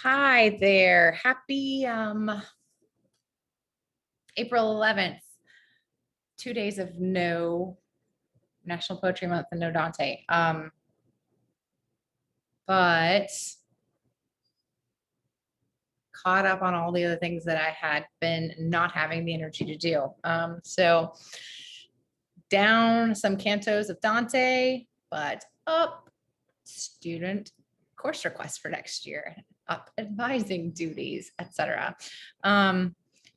Hi there. Happy April 11th. 2 days of no National Poetry Month and no Dante. But caught up on all the other things that I had been not having the energy to do. So down some cantos of Dante, but up student course requests for next year, up advising duties, etc.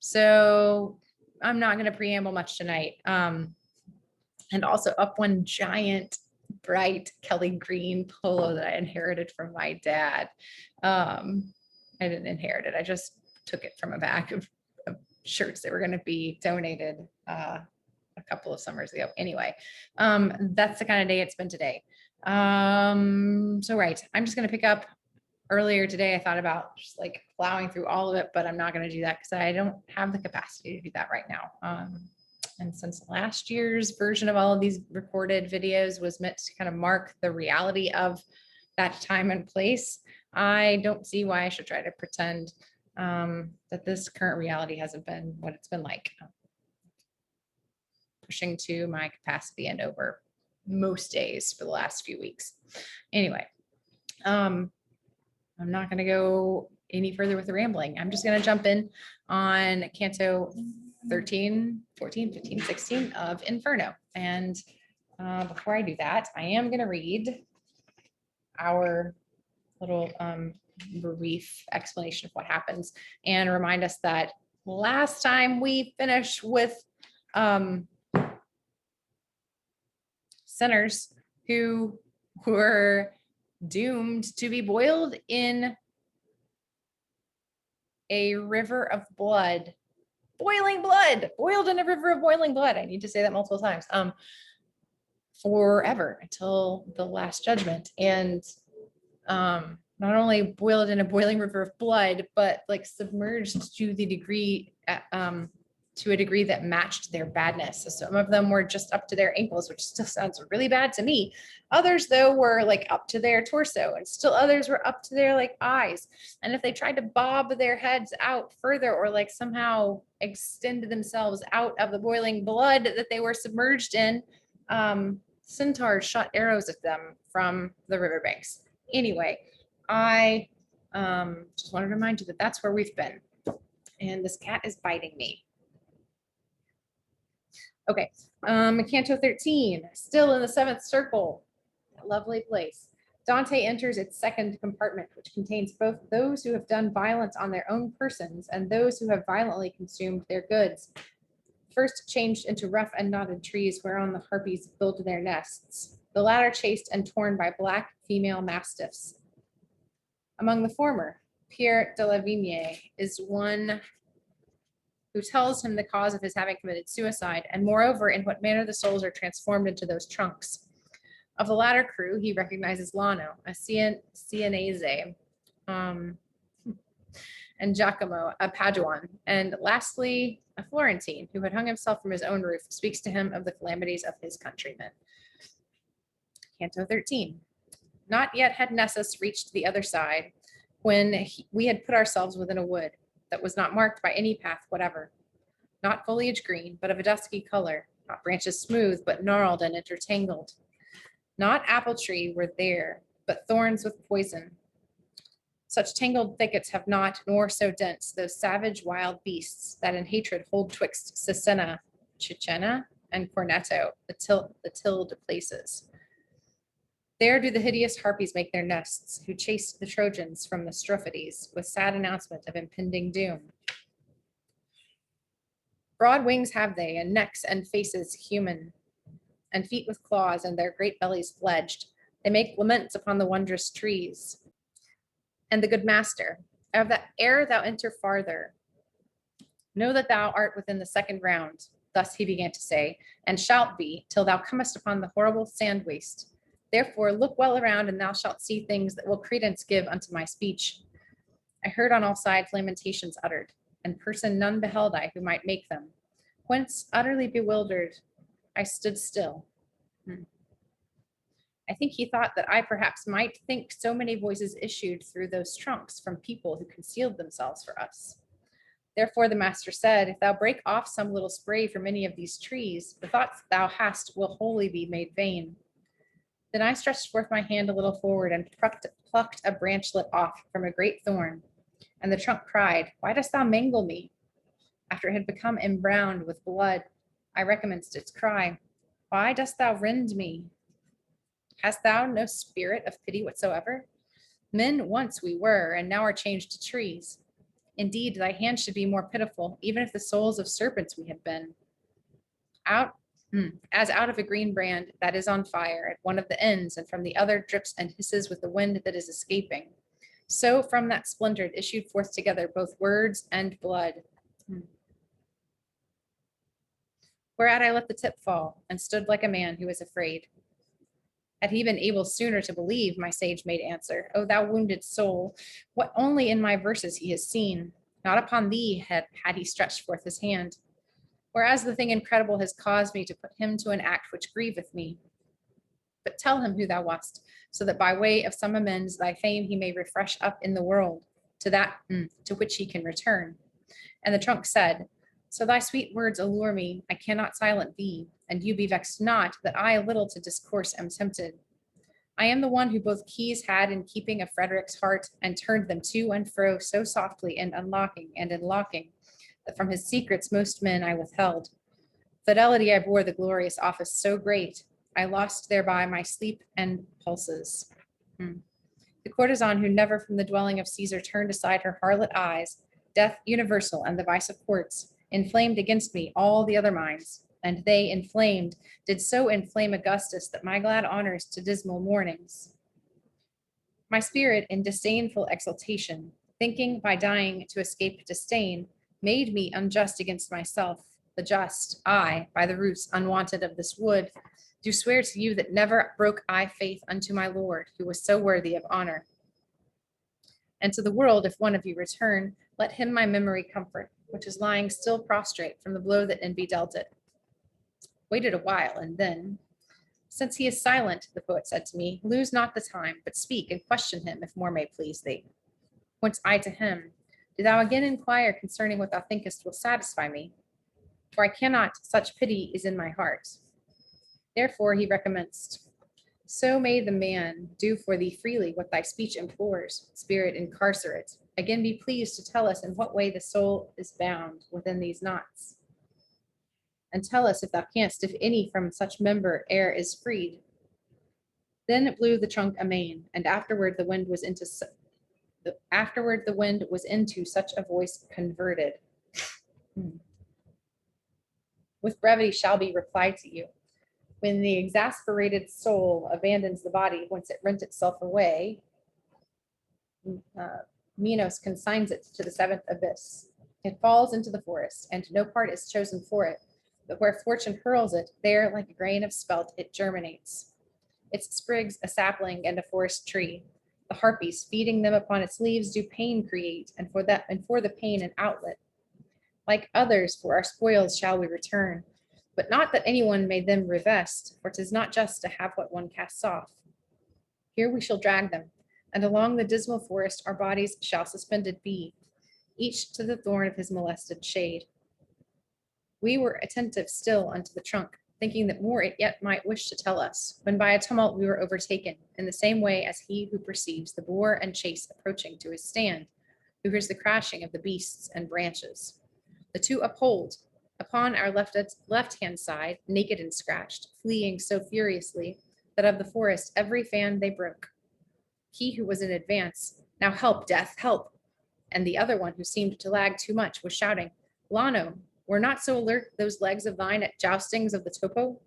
So I'm not going to preamble much tonight. And also up one giant bright Kelly green polo that I inherited from my dad. I didn't inherit it. I just took it from a bag of shirts that were going to be donated a couple of summers ago. Anyway, that's the kind of day it's been today. So right, I'm just going to pick up earlier today. I thought about just like plowing through all of it, but I'm not going to do that because I don't have the capacity to do that right now. And since last year's version of all of these recorded videos was meant to kind of mark the reality of that time and place, I don't see why I should try to pretend that this current reality hasn't been what it's been like. Pushing to my capacity and over most days for the last few weeks. Anyway, I'm not going to go any further with the rambling. I'm just going to jump in on Canto 13, 14, 15, 16 of Inferno. And before I do that, I am going to read our little brief explanation of what happens and remind us that last time we finished with sinners who were doomed to be boiled in a river of blood, boiling blood, boiled in a river of boiling blood. I need to say that multiple times, forever until the last judgment. And not only boiled in a boiling river of blood, but like submerged to the degree, to a degree that matched their badness. So some of them were just up to their ankles, which still sounds really bad to me. Others, though, were like up to their torso, and still others were up to their like eyes. And if they tried to bob their heads out further or like somehow extend themselves out of the boiling blood that they were submerged in, centaurs shot arrows at them from the riverbanks. Anyway, I just want to remind you that that's where we've been. And this cat is biting me. Okay, Canto 13, still in the seventh circle, a lovely place. Dante enters its second compartment, which contains both those who have done violence on their own persons and those who have violently consumed their goods. First changed into rough and knotted trees whereon the harpies build their nests, the latter chased and torn by black female mastiffs. Among the former, Pierre de la Vigne is one who tells him the cause of his having committed suicide, and moreover, in what manner the souls are transformed into those trunks. Of the latter crew, he recognizes Lano, a Sienese, and Giacomo, a Paduan, and lastly, a Florentine, who had hung himself from his own roof, speaks to him of the calamities of his countrymen. Canto 13. Not yet had Nessus reached the other side, when we had put ourselves within a wood that was not marked by any path whatever, not foliage green, but of a dusky color, not branches smooth, but gnarled and intertangled. Not apple tree were there, but thorns with poison. Such tangled thickets have not, nor so dense, those savage wild beasts that in hatred hold twixt Cesena, Chichena, and Corneto, the tilled places. There do the hideous harpies make their nests, who chased the Trojans from the Strophides with sad announcement of impending doom. Broad wings have they, and necks and faces human, and feet with claws, and their great bellies fledged. They make laments upon the wondrous trees. And the good master, of that ere thou enter farther, know that thou art within the second round, thus he began to say, and shalt be, till thou comest upon the horrible sand waste. Therefore, look well around, and thou shalt see things that will credence give unto my speech. I heard on all sides lamentations uttered, and person none beheld I who might make them. Whence, utterly bewildered, I stood still. I think he thought that I perhaps might think so many voices issued through those trunks from people who concealed themselves for us. Therefore the master said, if thou break off some little spray from any of these trees, the thoughts thou hast will wholly be made vain. Then I stretched forth my hand a little forward and plucked a branchlet off from a great thorn. And the trunk cried, why dost thou mangle me? After it had become embrowned with blood, I recommenced its cry, why dost thou rend me? Hast thou no spirit of pity whatsoever? Men once we were, and now are changed to trees. Indeed, thy hand should be more pitiful, even if the souls of serpents we had been. As out of a green brand that is on fire at one of the ends, and from the other drips and hisses with the wind that is escaping, so from that splintered issued forth together both words and blood. Whereat I let the tip fall, and stood like a man who is afraid. Had he been able sooner to believe, my sage made answer, O thou wounded soul, what only in my verses he has seen, not upon thee had he stretched forth his hand. Whereas the thing incredible has caused me to put him to an act which grieveth me. But tell him who thou wast, so that by way of some amends thy fame he may refresh up in the world, to that to which he can return. And the trunk said, so thy sweet words allure me, I cannot silent thee, and you be vexed not that I a little to discourse am tempted. I am the one who both keys had in keeping of Frederick's heart, and turned them to and fro so softly in unlocking and in locking, that from his secrets most men I withheld. Fidelity I bore the glorious office so great, I lost thereby my sleep and pulses. The courtesan who never from the dwelling of Caesar turned aside her harlot eyes, death universal and the vice of courts, inflamed against me all the other minds, and they inflamed did so inflame Augustus that my glad honors to dismal mournings. My spirit in disdainful exultation, thinking by dying to escape disdain, made me unjust against myself, the just. I, by the roots unwanted of this wood, do swear to you that never broke I faith unto my Lord, who was so worthy of honor. And to the world, if one of you return, let him my memory comfort, which is lying still prostrate from the blow that envy dealt it. Waited a while, and then, since he is silent, the poet said to me, lose not the time, but speak and question him, if more may please thee. Points I to him, do thou again inquire concerning what thou thinkest will satisfy me? For I cannot, such pity is in my heart. Therefore he recommenced, so may the man do for thee freely what thy speech implores, spirit incarcerate. Again be pleased to tell us in what way the soul is bound within these knots. And tell us, if thou canst, if any from such member e'er is freed. Then it blew the trunk amain, and afterward the wind was into such a voice converted. With brevity shall be replied to you. When the exasperated soul abandons the body whence it rent itself away, Minos consigns it to the seventh abyss. It falls into the forest, and no part is chosen for it, but where fortune hurls it, there, like a grain of spelt, it germinates. Its sprigs a sapling and a forest tree. The harpies, feeding them upon its leaves, do pain create, and for the pain an outlet. Like others, for our spoils shall we return, but not that anyone may them revest, for 'tis not just to have what one casts off. Here we shall drag them, and along the dismal forest our bodies shall suspended be, each to the thorn of his molested shade. We were attentive still unto the trunk, thinking that more it yet might wish to tell us, when by a tumult we were overtaken, in the same way as he who perceives the boar and chase approaching to his stand, who hears the crashing of the beasts and branches. The two uphold, upon our left-hand side, naked and scratched, fleeing so furiously that of the forest every fan they broke. He who was in advance, now help, death, help! And the other one, who seemed to lag too much, was shouting, Lano, were not so alert those legs of thine at joustings of the topo?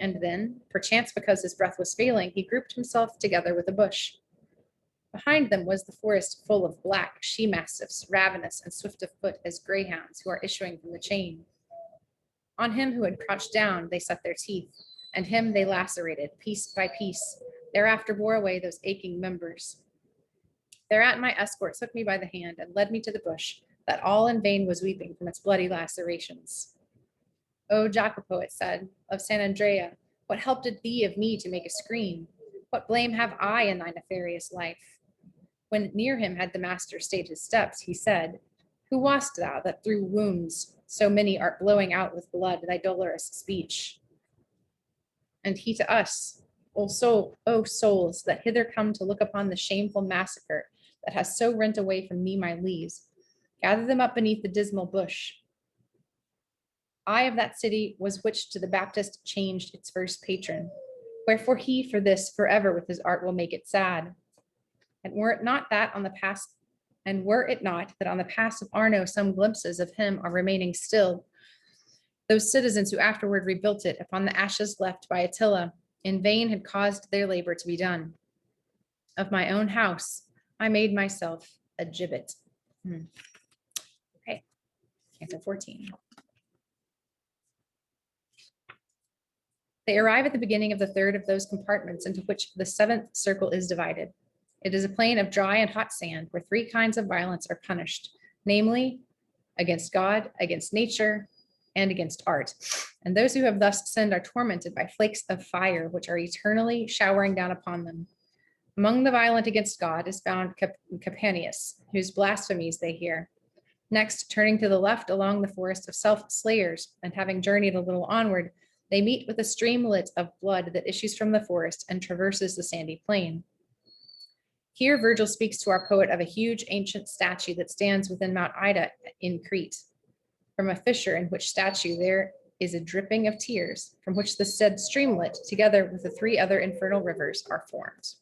And then, perchance because his breath was failing, he grouped himself together with a bush. Behind them was the forest full of black she-mastiffs, ravenous and swift of foot as greyhounds who are issuing from the chain. On him who had crouched down they set their teeth, and him they lacerated piece by piece, thereafter bore away those aching members. Thereat my escort took me by the hand and led me to the bush, that all in vain was weeping from its bloody lacerations. O Jacopo, it said, of San Andrea, what help did thee of me to make a screen? What blame have I in thy nefarious life? When near him had the master stayed his steps, he said, who wast thou that through wounds so many art blowing out with blood thy dolorous speech? And he to us, O souls that hither come to look upon the shameful massacre that has so rent away from me my leaves, gather them up beneath the dismal bush. I of that city was which to the Baptist changed its first patron. Wherefore he for this forever with his art will make it sad. And were it not that on the pass of Arno some glimpses of him are remaining still, those citizens who afterward rebuilt it upon the ashes left by Attila in vain had caused their labor to be done. Of my own house, I made myself a gibbet. Okay, Canto 14. They arrive at the beginning of the third of those compartments into which the seventh circle is divided. It is a plain of dry and hot sand where three kinds of violence are punished, namely, against God, against nature, and against art. And those who have thus sinned are tormented by flakes of fire, which are eternally showering down upon them. Among the violent against God is found Campanius, whose blasphemies they hear. Next, turning to the left along the forest of self-slayers, and having journeyed a little onward, they meet with a streamlet of blood that issues from the forest and traverses the sandy plain. Here, Virgil speaks to our poet of a huge ancient statue that stands within Mount Ida in Crete. From a fissure in which statue there is a dripping of tears, from which the said streamlet, together with the three other infernal rivers, are formed.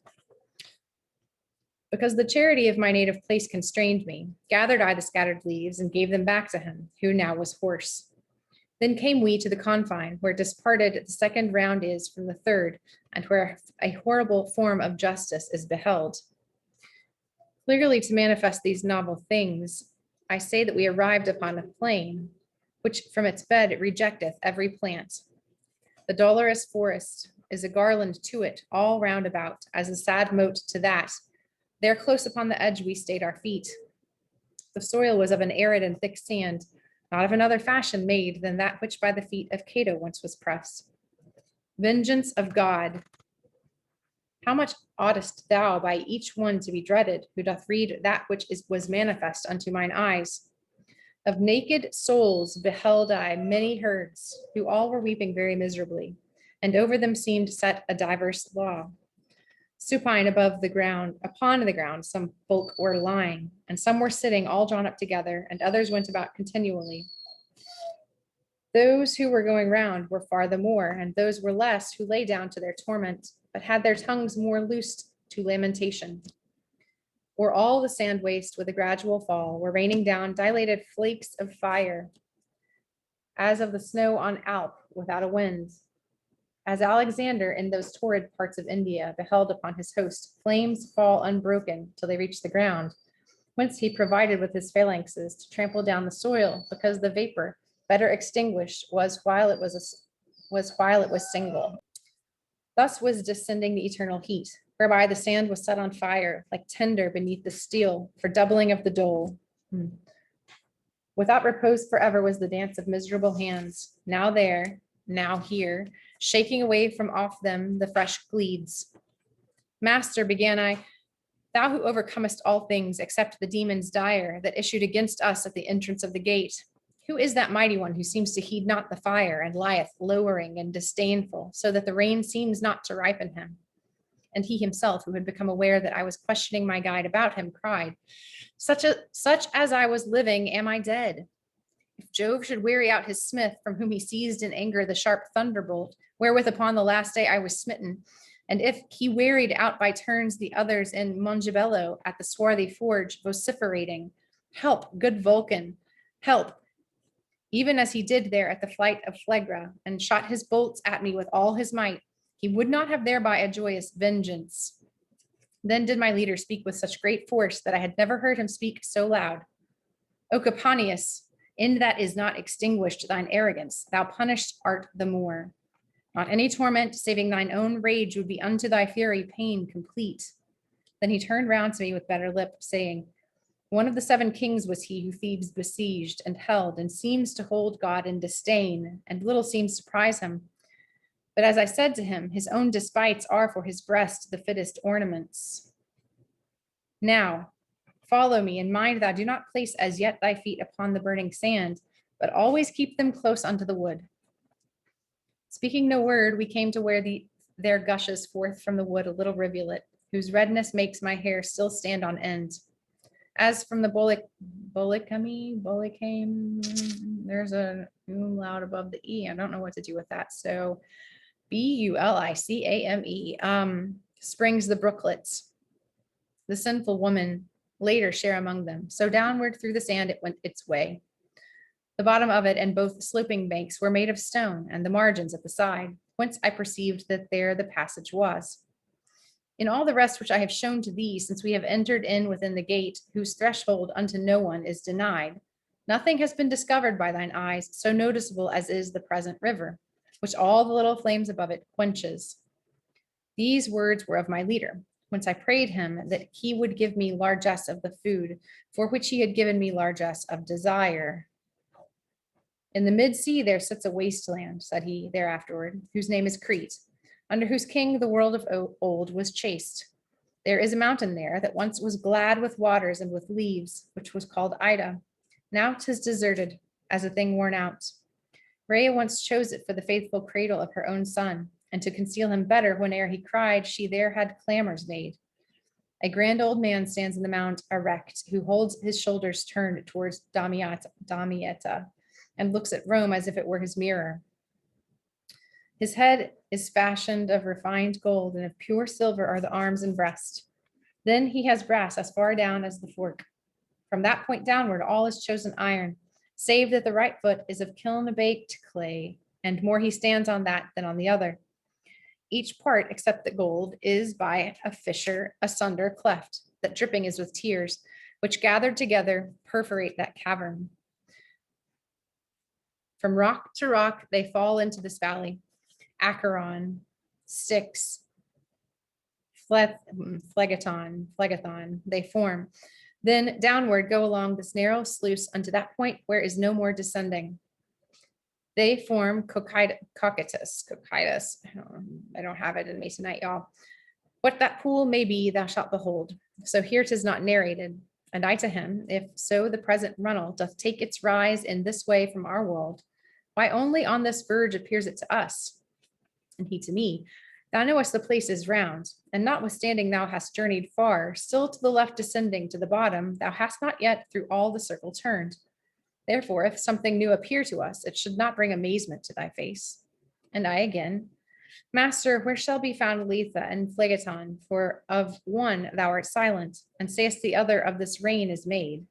Because the charity of my native place constrained me, gathered I the scattered leaves and gave them back to him, who now was hoarse. Then came we to the confine, where disparted the second round is from the third, and where a horrible form of justice is beheld. Clearly to manifest these novel things, I say that we arrived upon a plain, which from its bed it rejecteth every plant. The dolorous forest is a garland to it all round about, as a sad moat to that. There close upon the edge we stayed our feet. The soil was of an arid and thick sand, not of another fashion made than that which by the feet of Cato once was pressed. Vengeance of God. How much oughtest thou by each one to be dreaded, who doth read that which was manifest unto mine eyes? Of naked souls beheld I many herds, who all were weeping very miserably, and over them seemed set a diverse law. Supine above the ground, upon the ground, some folk were lying, and some were sitting all drawn up together, and others went about continually. Those who were going round were far the more, and those were less who lay down to their torment, but had their tongues more loosed to lamentation. Or all the sand waste with a gradual fall were raining down dilated flakes of fire, as of the snow on Alp without a wind. As Alexander in those torrid parts of India beheld upon his host flames fall unbroken till they reached the ground, whence he provided with his phalanxes to trample down the soil, because the vapor, better extinguished, was while it was single. Thus was descending the eternal heat, whereby the sand was set on fire like tinder beneath the steel for doubling of the dole. Without repose forever was the dance of miserable hands, now there, now here, shaking away from off them the fresh gleeds. Master, began I, thou who overcomest all things except the demons dire that issued against us at the entrance of the gate, who is that mighty one who seems to heed not the fire and lieth lowering and disdainful, so that the rain seems not to ripen him? And he himself, who had become aware that I was questioning my guide about him, cried, such as I was living, am I dead? If Jove should weary out his smith, from whom he seized in anger the sharp thunderbolt, wherewith upon the last day I was smitten, and if he wearied out by turns the others in Mongibello at the swarthy forge, vociferating, help, good Vulcan, help, even as he did there at the flight of Phlegra, and shot his bolts at me with all his might, he would not have thereby a joyous vengeance. Then did my leader speak with such great force that I had never heard him speak so loud. O Campanius, in that is not extinguished thine arrogance, thou punished art the more. Not any torment, saving thine own rage, would be unto thy fury pain complete. Then he turned round to me with better lip, saying, one of the 7 kings was he who Thebes besieged and held, and seems to hold God in disdain, and little seems to prize him. But as I said to him, his own despites are for his breast the fittest ornaments. Now, follow me, and mind thou do not place as yet thy feet upon the burning sand, but always keep them close unto the wood. Speaking no word, we came to where there gushes forth from the wood a little rivulet, whose redness makes my hair still stand on end. As from the Bolicame, there's a umlaut above the E. I don't know what to do with that. So Bulicame, springs the brooklets. The sinful woman later share among them. So downward through the sand it went its way. The bottom of it and both sloping banks were made of stone, and the margins at the side, whence I perceived that there the passage was. In all the rest which I have shown to thee, since we have entered in within the gate, whose threshold unto no one is denied, nothing has been discovered by thine eyes so noticeable as is the present river, which all the little flames above it quenches. These words were of my leader, whence I prayed him that he would give me largesse of the food, for which he had given me largesse of desire. In the mid-sea there sits a wasteland, said he thereafterward, whose name is Crete, under whose king the world of old was chaste. There is a mountain there that once was glad with waters and with leaves, which was called Ida. Now 'tis deserted, as a thing worn out. Rhea once chose it for the faithful cradle of her own son, and to conceal him better whene'er he cried, she there had clamors made. A grand old man stands in the mount erect, who holds his shoulders turned towards Damietta, and looks at Rome as if it were his mirror. His head is fashioned of refined gold, and of pure silver are the arms and breast. Then he has brass as far down as the fork. From that point downward, all is chosen iron, save that the right foot is of kiln-baked clay, and more he stands on that than on the other. Each part, except the gold, is by a fissure asunder cleft, that dripping is with tears, which gathered together perforate that cavern. From rock to rock, they fall into this valley. Acheron, Styx, Phlegathon, they form. Then downward go along this narrow sluice unto that point where is no more descending. They form Cocytus. I don't have it in me tonight, y'all. What that pool may be, thou shalt behold. So here 'tis not narrated. And I to him, if so the present runnel doth take its rise in this way from our world, why only on this verge appears it to us? And he to me, thou knowest the place is round, and notwithstanding thou hast journeyed far, still to the left descending to the bottom, thou hast not yet through all the circle turned. Therefore, if something new appear to us, it should not bring amazement to thy face. And I again, Master, where shall be found Lethe and Phlegathon? For of one thou art silent, and sayest the other of this rain is made.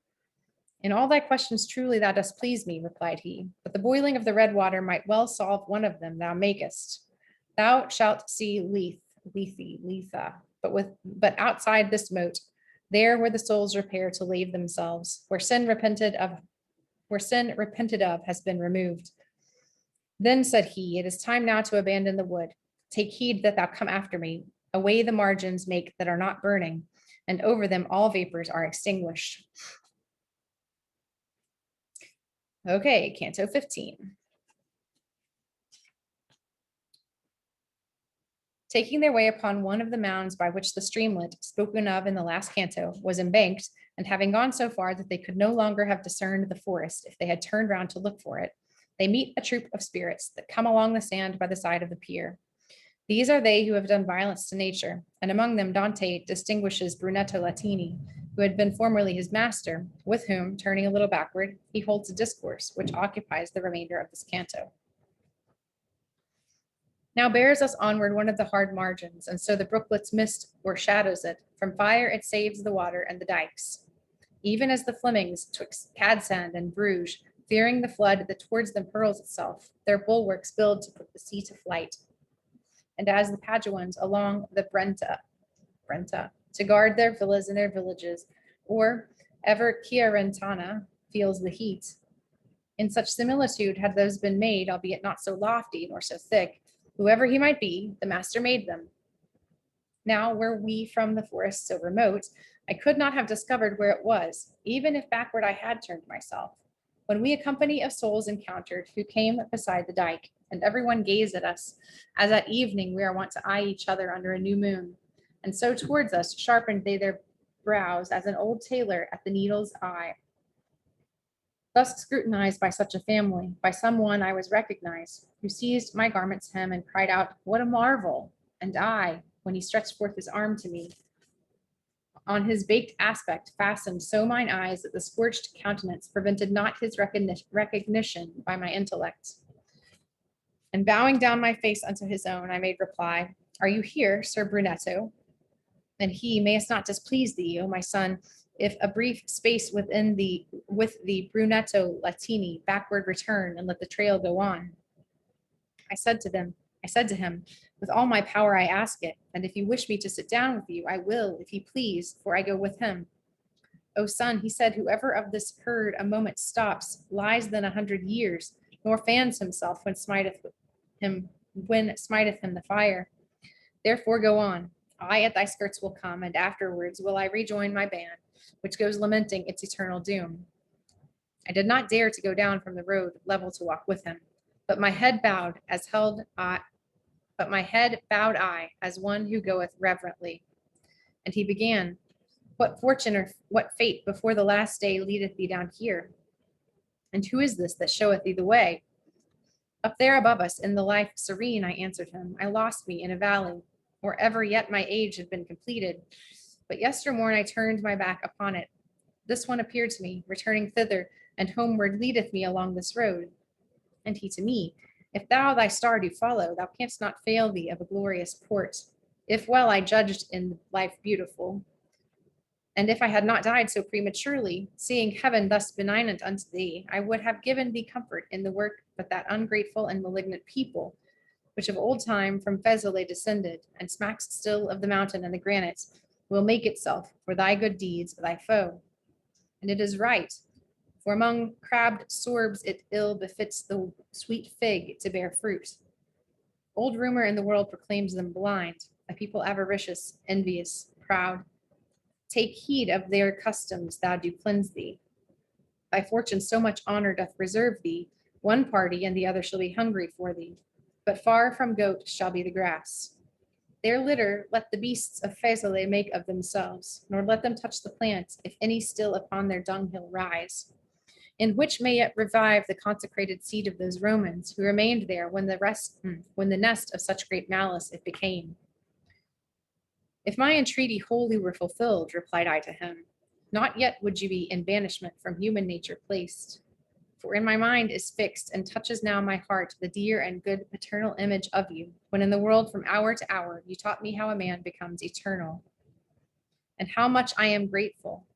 In all thy questions truly thou dost please me, replied he, but the boiling of the red water might well solve one of them thou makest. Thou shalt see Lethe, but outside this moat, there where the souls repair to lave themselves, where sin repented of has been removed. Then said he, it is time now to abandon the wood. Take heed that thou come after me. Away the margins make that are not burning, and over them all vapors are extinguished. Okay, Canto 15. Taking their way upon one of the mounds by which the streamlet, spoken of in the last canto, was embanked, and having gone so far that they could no longer have discerned the forest if they had turned round to look for it, they meet a troop of spirits that come along the sand by the side of the pier. These are they who have done violence to nature, and among them Dante distinguishes Brunetto Latini, who had been formerly his master, with whom, turning a little backward, he holds a discourse which occupies the remainder of this canto. Now bears us onward one of the hard margins, and so the brooklet's mist o'ershadows it. From fire it saves the water and the dikes. Even as the Flemings twixt Cadsand and Bruges, fearing the flood that towards them hurls itself, their bulwarks build to put the sea to flight. And as the Paduans along the Brenta, to guard their villas and their villages, or ever Chiarentana feels the heat. In such similitude had those been made, albeit not so lofty nor so thick. Whoever he might be, the master made them. Now, were we from the forest so remote, I could not have discovered where it was, even if backward I had turned myself. When we a company of souls encountered, who came beside the dike, and everyone gazed at us, as at evening we are wont to eye each other under a new moon. And so towards us sharpened they their brows as an old tailor at the needle's eye. Thus scrutinized by such a family, by some one I was recognized, who seized my garment's hem and cried out, "What a marvel!" And I, when he stretched forth his arm to me, on his baked aspect fastened so mine eyes that the scorched countenance prevented not his recognition by my intellect. And bowing down my face unto his own, I made reply, "Are you here, Sir Brunetto?" And he, "Mayest not displease thee, O my son, if a brief space with the Brunetto Latini backward return and let the trail go on." I said to him, "With all my power I ask it, and if you wish me to sit down with you, I will, if he please, for I go with him." "O son," he said, "whoever of this herd a moment stops, lies then 100 years, nor fans himself when smiteth him the fire. Therefore go on. I at thy skirts will come, and afterwards will I rejoin my band, which goes lamenting its eternal doom." I did not dare to go down from the road level to walk with him, but my head bowed I as one who goeth reverently. And he began, "What fortune or what fate before the last day leadeth thee down here? And who is this that showeth thee the way?" "Up there above us in the life serene," I answered him, "I lost me in a valley, or ever yet my age had been completed. But yestermorn I turned my back upon it. This one appeared to me, returning thither, and homeward leadeth me along this road." And he to me, "If thou thy star do follow, thou canst not fail thee of a glorious port, if well I judged in life beautiful. And if I had not died so prematurely, seeing heaven thus benignant unto thee, I would have given thee comfort in the work, but that ungrateful and malignant people, which of old time from Fezole descended, and smacks still of the mountain and the granite, will make itself, for thy good deeds, thy foe. And it is right, for among crabbed sorbs it ill befits the sweet fig to bear fruit. Old rumor in the world proclaims them blind, a people avaricious, envious, proud. Take heed of their customs, thou do cleanse thee. Thy fortune so much honor doth reserve thee, one party and the other shall be hungry for thee, but far from goat shall be the grass. Their litter let the beasts of Fezole make of themselves, nor let them touch the plants, if any still upon their dunghill rise, in which may yet revive the consecrated seed of those Romans who remained there when the nest of such great malice it became." "If my entreaty wholly were fulfilled," replied I to him, "not yet would you be in banishment from human nature placed. For in my mind is fixed and touches now my heart the dear and good paternal image of you, when in the world from hour to hour you taught me how a man becomes eternal. And how much I am grateful.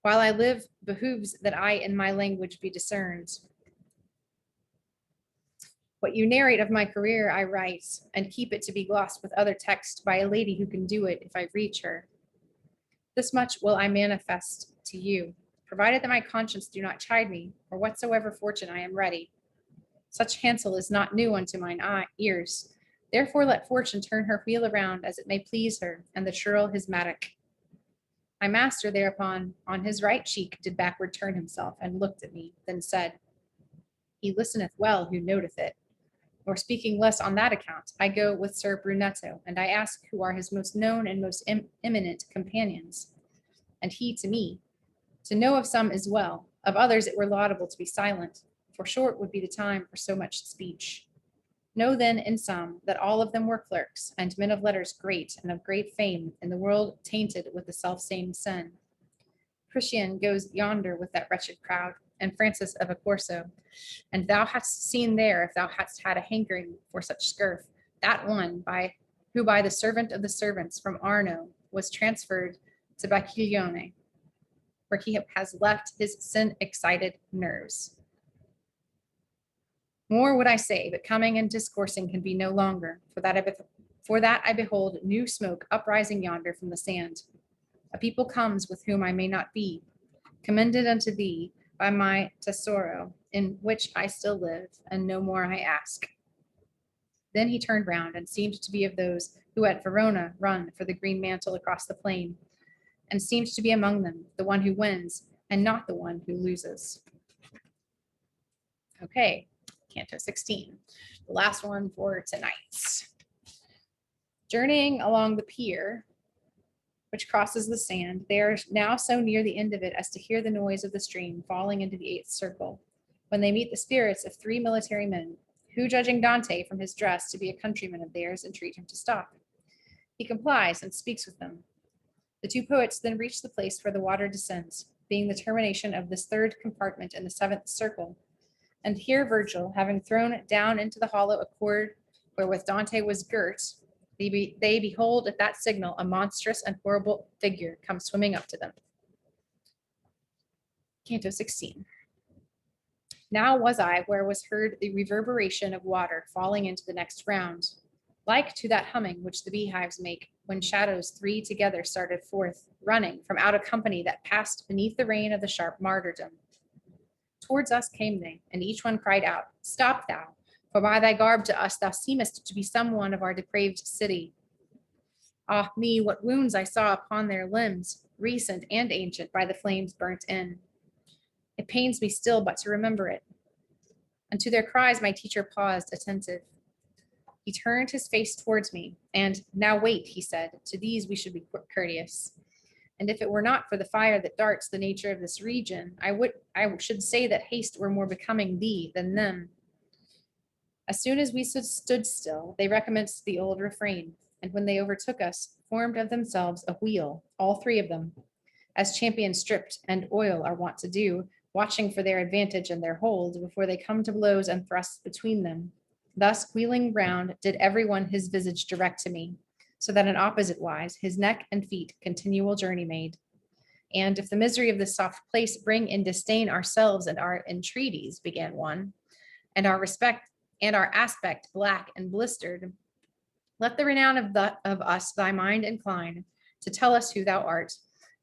While I live, behooves that I in my language be discerned. What you narrate of my career I write, and keep it to be glossed with other text by a lady who can do it if I reach her. This much will I manifest to you, provided that my conscience do not chide me, or whatsoever fortune I am ready. Such hansel is not new unto mine ears. Therefore let fortune turn her wheel around as it may please her, and the churl his mattock." My master thereupon on his right cheek did backward turn himself, and looked at me, then said, "He listeneth well who noteth it. Or speaking less on that account, I go with Sir Brunetto, and I ask who are his most known and most eminent companions. And he to me, to know of some is well, of others it were laudable to be silent, for short would be the time for so much speech. Know then in sum that all of them were clerks, and men of letters great and of great fame in the world tainted with the self-same sin. Christian goes yonder with that wretched crowd, and Francis of Accorso, and thou hadst seen there, if thou hadst had a hankering for such scurf, that one who by the servant of the servants from Arno was transferred to Bacchiglione, where he has left his sin-excited nerves. More would I say, but coming and discoursing can be no longer, for that I behold new smoke uprising yonder from the sand. A people comes with whom I may not be, commended unto thee by my tesoro, in which I still live, and no more I ask." Then he turned round and seemed to be of those who at Verona run for the green mantle across the plain, and seemed to be among them the one who wins, and not the one who loses. Okay, Canto 16, the last one for tonight. Journeying along the pier, which crosses the sand, they are now so near the end of it as to hear the noise of the stream falling into the eighth circle, when they meet the spirits of 3 military men, who, judging Dante from his dress to be a countryman of theirs, entreat him to stop. He complies and speaks with them. The 2 poets then reach the place where the water descends, being the termination of this 3rd compartment in the 7th circle. And here Virgil, having thrown down into the hollow a cord wherewith Dante was girt, they behold at that signal a monstrous and horrible figure come swimming up to them. Canto 16. Now was I where was heard the reverberation of water falling into the next round, like to that humming which the beehives make when shadows 3 together started forth, running from out a company that passed beneath the reign of the sharp martyrdom. Towards us came they, and each one cried out, Stop thou, for by thy garb to us thou seemest to be some one of our depraved city. Ah me, what wounds I saw upon their limbs, recent and ancient, by the flames burnt in. It pains me still but to remember it. And to their cries my teacher paused, attentive. He turned his face towards me, and now wait, he said, to these we should be courteous. And if it were not for the fire that darts the nature of this region, I should say that haste were more becoming thee than them. As soon as we stood still, they recommenced the old refrain, and when they overtook us, formed of themselves a wheel, all 3 of them, as champions stripped and oil are wont to do, watching for their advantage and their hold before they come to blows and thrusts between them. Thus wheeling round, did every one his visage direct to me, so that in opposite wise his neck and feet continual journey made. And if the misery of this soft place bring in disdain ourselves and our entreaties, began one, and our aspect black and blistered, let the renown of us thy mind incline to tell us who thou art,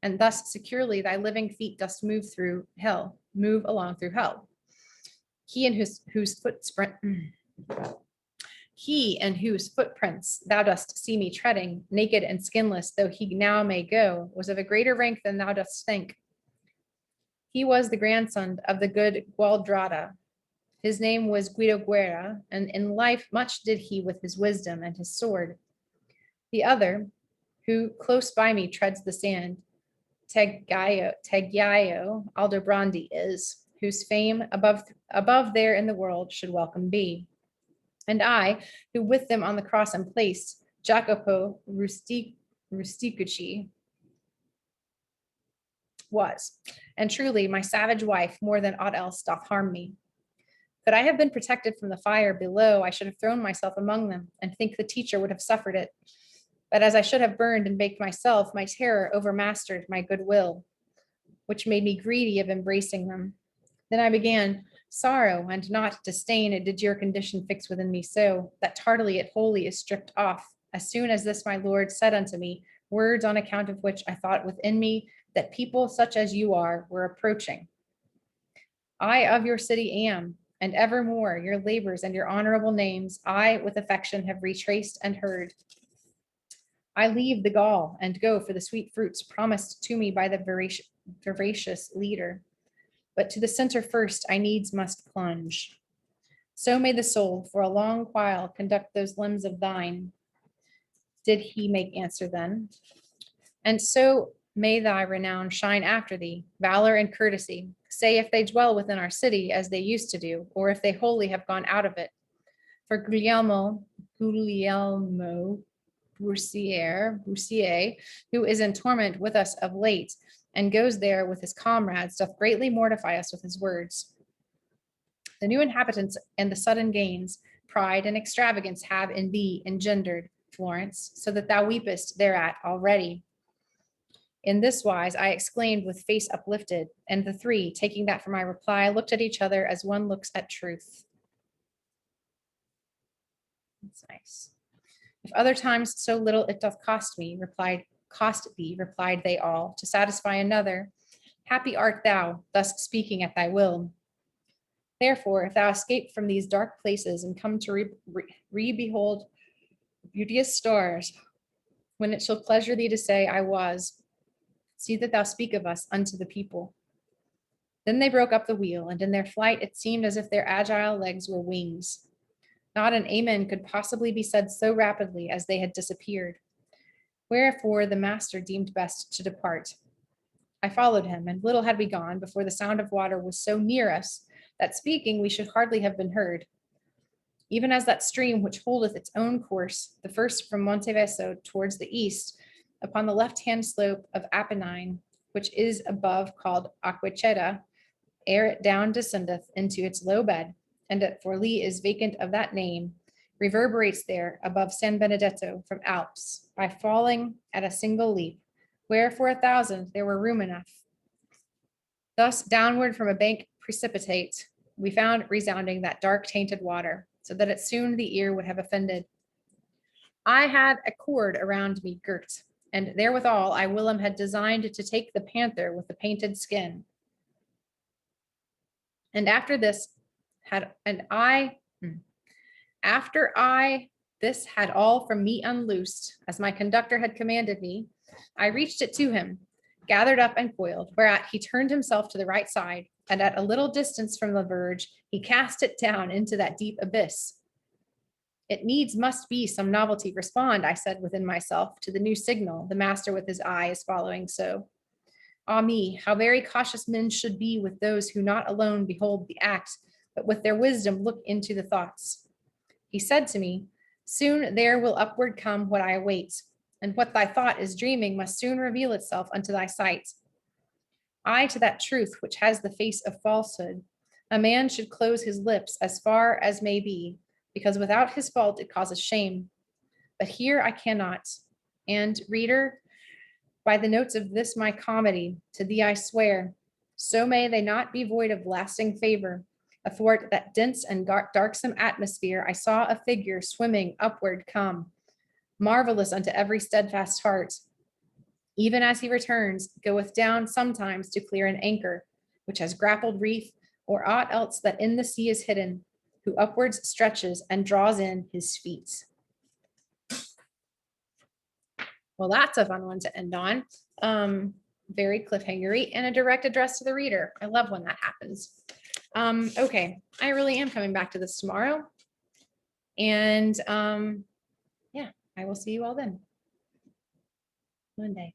and thus securely thy living feet dost move along through hell. He in whose footprints thou dost see me treading, naked and skinless, though he now may go, was of a greater rank than thou dost think. He was the grandson of the good Gualdrada. His name was Guido Guerra, and in life much did he with his wisdom and his sword. The other, who close by me treads the sand, Tegaio Aldobrandi is, whose fame above there in the world should welcome be. And I, who with them on the cross am placed, Jacopo Rusticucci, was, and truly my savage wife more than aught else doth harm me. Could I have been protected from the fire below, I should have thrown myself among them, and think the teacher would have suffered it. But as I should have burned and baked myself, my terror overmastered my goodwill, which made me greedy of embracing them. Then I began, sorrow and not disdain, it did your condition fix within me so, that tardily it wholly is stripped off. As soon as this my Lord said unto me, words on account of which I thought within me that people such as you are were approaching. I of your city am, and evermore your labors and your honorable names I with affection have retraced and heard. I leave the gall and go for the sweet fruits promised to me by the voracious leader. But to the center first I needs must plunge. So may the soul for a long while conduct those limbs of thine. Did he make answer then? And so may thy renown shine after thee, valor and courtesy, say if they dwell within our city as they used to do, or if they wholly have gone out of it. For Guglielmo Boussier, who is in torment with us of late, and goes there with his comrades, doth greatly mortify us with his words. The new inhabitants and the sudden gains, pride and extravagance have in thee engendered, Florence, so that thou weepest thereat already. In this wise I exclaimed with face uplifted, and the 3, taking that for my reply, looked at each other as one looks at truth. That's nice. If other times so little it doth cost thee, replied they all, to satisfy another, happy art thou, thus speaking at thy will. Therefore, if thou escape from these dark places and come to behold beauteous stars, when it shall pleasure thee to say I was, see that thou speak of us unto the people. Then they broke up the wheel, and in their flight it seemed as if their agile legs were wings. Not an amen could possibly be said so rapidly as they had disappeared. Wherefore the master deemed best to depart. I followed him, and little had we gone before the sound of water was so near us that speaking we should hardly have been heard. Even as that stream which holdeth its own course, the first from Monteveso towards the east, upon the left-hand slope of Apennine, which is above called Aquicetta, ere it down descendeth into its low bed, and at Forlì is vacant of that name, reverberates there above San Benedetto from Alps, by falling at a single leap, where for 1,000 there were room enough. Thus downward from a bank precipitate, we found resounding that dark tainted water, so that it soon the ear would have offended. I had a cord around me girt, and therewithal I whilom had designed to take the panther with the painted skin. And after this had, after I this had all from me unloosed, as my conductor had commanded me, I reached it to him, gathered up and coiled, whereat he turned himself to the right side, and at a little distance from the verge, he cast it down into that deep abyss. It needs must be some novelty respond, I said within myself, to the new signal, the master with his eye is following so. Ah me, how very cautious men should be with those who not alone behold the act, but with their wisdom look into the thoughts. He said to me, soon there will upward come what I await, and what thy thought is dreaming must soon reveal itself unto thy sight. I to that truth which has the face of falsehood, a man should close his lips as far as may be, because without his fault it causes shame. But here I cannot. And reader, by the notes of this my comedy, to thee I swear, so may they not be void of lasting favor. Athwart that dense and darksome atmosphere, I saw a figure swimming upward come, marvelous unto every steadfast heart. Even as he returns, goeth down sometimes to clear an anchor, which has grappled reef, or aught else that in the sea is hidden, who upwards stretches and draws in his feet. Well, that's a fun one to end on. Very cliffhangery and a direct address to the reader. I love when that happens. Okay, I really am coming back to this tomorrow. And yeah, I will see you all then. Monday.